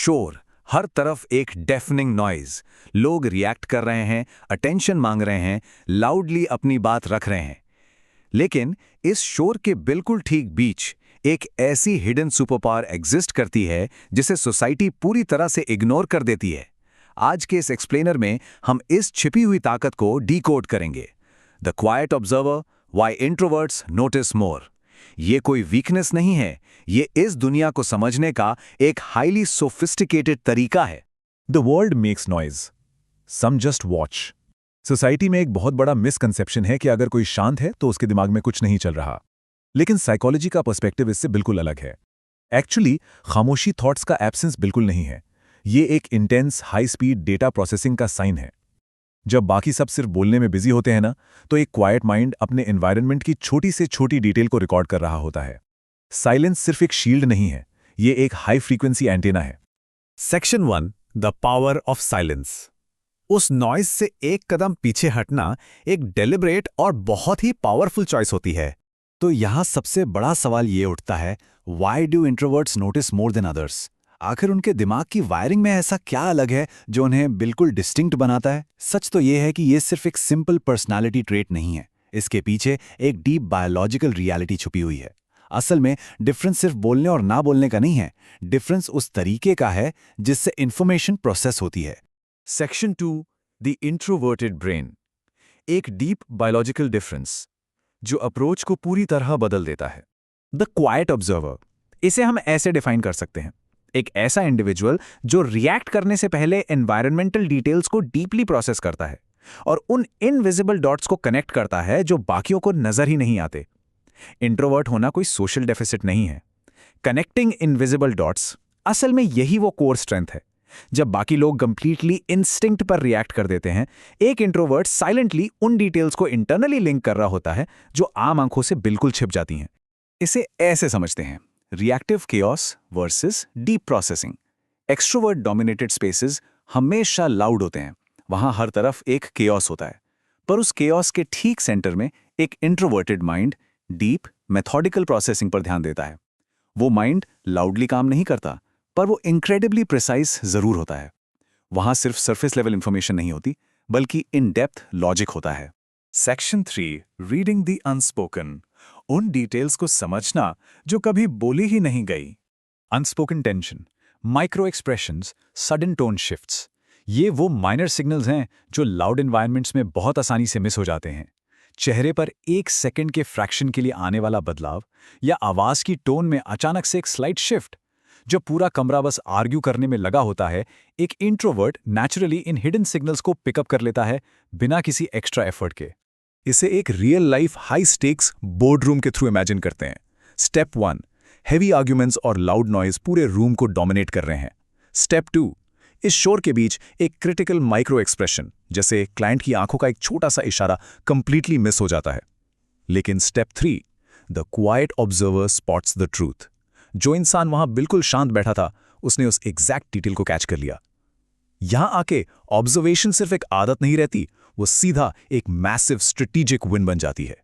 शोर, हर तरफ एक डेफनिंग नॉइज। लोग रिएक्ट कर रहे हैं, अटेंशन मांग रहे हैं, लाउडली अपनी बात रख रहे हैं। लेकिन इस शोर के बिल्कुल ठीक बीच एक ऐसी हिडन सुपरपावर एग्जिस्ट करती है जिसे सोसाइटी पूरी तरह से इग्नोर कर देती है। आज के इस एक्सप्लेनर में हम इस छिपी हुई ताकत को डीकोड करेंगे। The quiet observer, why introverts notice more. ये कोई वीकनेस नहीं है, ये इस दुनिया को समझने का एक हाईली सोफिस्टिकेटेड तरीका है। The world makes noise, some just watch. Society में एक बहुत बड़ा मिसकंसेप्शन है कि अगर कोई शांत है तो उसके दिमाग में कुछ नहीं चल रहा। लेकिन साइकोलॉजी का पर्सपेक्टिव इससे बिल्कुल अलग है। एक्चुअली खामोशी थॉट्स का एब्सेंस बिल्कुल नहीं है, ये एक intense high speed data processing का साइन है। जब बाकी सब सिर्फ बोलने में बिजी होते हैं ना, तो एक क्वाइट माइंड अपने एनवायरनमेंट की छोटी से छोटी डिटेल को रिकॉर्ड कर रहा होता है। साइलेंस सिर्फ एक शील्ड नहीं है, ये एक हाई फ्रीक्वेंसी एंटेना है। Section 1, the power of silence. उस नॉइज से एक कदम पीछे हटना एक डेलिब्रेट और बहुत ही पावरफुल चॉइस होती है। तो यहां सबसे बड़ा सवाल ये उठता है, why do introverts notice more than others? आखिर उनके दिमाग की वायरिंग में ऐसा क्या अलग है जो उन्हें बिल्कुल डिस्टिंक्ट बनाता है? सच तो ये है कि ये सिर्फ एक सिंपल पर्सनालिटी ट्रेट नहीं है, इसके पीछे एक डीप बायोलॉजिकल रियलिटी छुपी हुई है। असल में डिफरेंस सिर्फ बोलने और ना बोलने का नहीं है, डिफरेंस उस तरीके का है जिससे इंफॉर्मेशन प्रोसेस होती है। Section 2, the introverted brain. एक डीप बायोलॉजिकल डिफरेंस जो अप्रोच को पूरी तरह बदल देता है। द क्वाइट ऑब्जर्वर, इसे हम ऐसे डिफाइन कर सकते हैं, एक ऐसा इंडिविजुअल जो रिएक्ट करने से पहले एनवायरमेंटल डिटेल्स को डीपली प्रोसेस करता है और उन इनविजिबल डॉट्स को कनेक्ट करता है जो बाकियों को नजर ही नहीं आते। इंट्रोवर्ट होना कोई सोशल डेफिसिट नहीं है, कनेक्टिंग इनविजिबल डॉट्स असल में यही वो कोर स्ट्रेंथ है। जब बाकी लोग कंप्लीटली इंस्टिंक्ट पर रिएक्ट कर देते हैं, एक इंट्रोवर्ट साइलेंटली उन डिटेल्स को इंटरनली लिंक कर रहा होता है जो आम आंखों से बिल्कुल छिप जाती हैं। इसे ऐसे समझते हैं, reactive chaos versus deep processing. Extrovert dominated spaces हमेशा लाउड होते हैं, वहां हर तरफ एक केओस होता है, पर उस केओस के ठीक सेंटर में एक introverted mind deep methodical processing पर ध्यान देता है। वो माइंड लाउडली काम नहीं करता, पर वो इनक्रेडिबली प्रिसाइज जरूर होता है। वहां सिर्फ सरफेस लेवल इंफॉर्मेशन नहीं होती, बल्कि इन डेप्थ लॉजिक होता है। Section 3, reading the unspoken. उन डिटेल्स को समझना जो कभी बोली ही नहीं गई। Unspoken tension, micro expressions, sudden tone shifts, ये वो माइनर सिग्नल्स हैं जो लाउड एनवायरनमेंट्स में बहुत आसानी से मिस हो जाते हैं। चेहरे पर एक सेकंड के फ्रैक्शन के लिए आने वाला बदलाव या आवाज की टोन में अचानक से एक स्लाइट शिफ्ट, जब पूरा कमरा बस आर्ग्यू करने में लगा होता है, एक introvert naturally in hidden signals को पिकअप कर लेता है बिना किसी एक्स्ट्रा एफर्ट के। इसे एक real life high stakes board room के थ्रू इमेजिन करते हैं। स्टेप 1, हेवी आर्ग्यूमेंट्स और लाउड नॉइज पूरे रूम को डोमिनेट कर रहे हैं। स्टेप 2, इस शोर के बीच एक क्रिटिकल माइक्रो एक्सप्रेशन, जैसे क्लाइंट की आंखों का एक छोटा सा इशारा कंप्लीटली मिस हो जाता है। लेकिन step 3, the quiet observer spots the truth. जो इंसान वहां बिल्कुल शांत बैठा था, उसने उस एग्जैक्ट डिटेल को कैच कर लिया। यहां आके ऑब्जर्वेशन सिर्फ एक आदत नहीं रहती, वो सीधा एक मैसिव स्ट्रेटेजिक विन बन जाती है।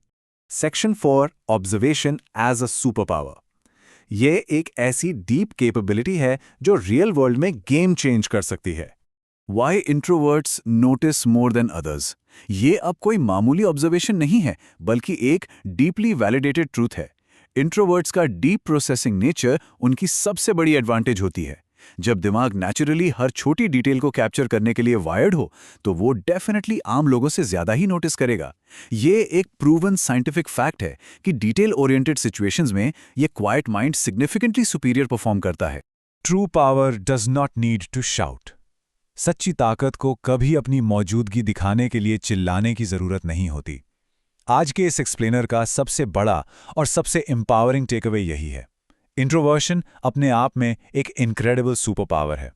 Section 4, observation as a super power. ये एक ऐसी डीप कैपेबिलिटी है जो रियल वर्ल्ड में गेम चेंज कर सकती है। Why introverts notice more than others? ये अब कोई मामूली ऑब्जर्वेशन नहीं है, बल्कि एक डीपली वैलिडेटेड ट्रूथ है। इंट्रोवर्ट्स का डीप प्रोसेसिंग नेचर उनकी सबसे बड़ी एडवांटेज होती है। जब दिमाग नेचुरली हर छोटी डिटेल को कैप्चर करने के लिए वायर्ड हो, तो वो डेफिनेटली आम लोगों से ज्यादा ही नोटिस करेगा। ये एक प्रूवन साइंटिफिक फैक्ट है कि डिटेल ओरिएंटेड सिचुएशंस में ये quiet mind significantly superior perform करता है। True power does not need to shout. सच्ची ताकत को कभी अपनी मौजूदगी दिखाने के लिए चिल्लाने की जरूरत नहीं होती। आज के इस एक्सप्लेनर का सबसे बड़ा और सबसे एम्पावरिंग टेकअवे यही है, इंट्रोवर्शन अपने आप में एक इनक्रेडिबल सुपर पावर है।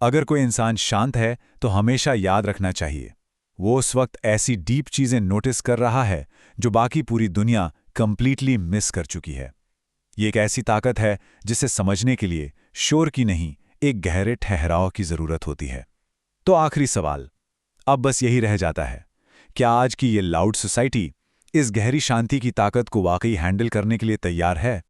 अगर कोई इंसान शांत है तो हमेशा याद रखना चाहिए, वो उस वक्त ऐसी डीप चीजें नोटिस कर रहा है जो बाकी पूरी दुनिया कंप्लीटली मिस कर चुकी है। ये एक ऐसी ताकत है जिसे समझने के लिए शोर की नहीं, एक गहरे ठहराव की जरूरत होती है। तो आखिरी सवाल अब बस यही रह जाता है, क्या आज की ये लाउड सोसाइटी इस गहरी शांति की ताकत को वाकई हैंडल करने के लिए तैयार है?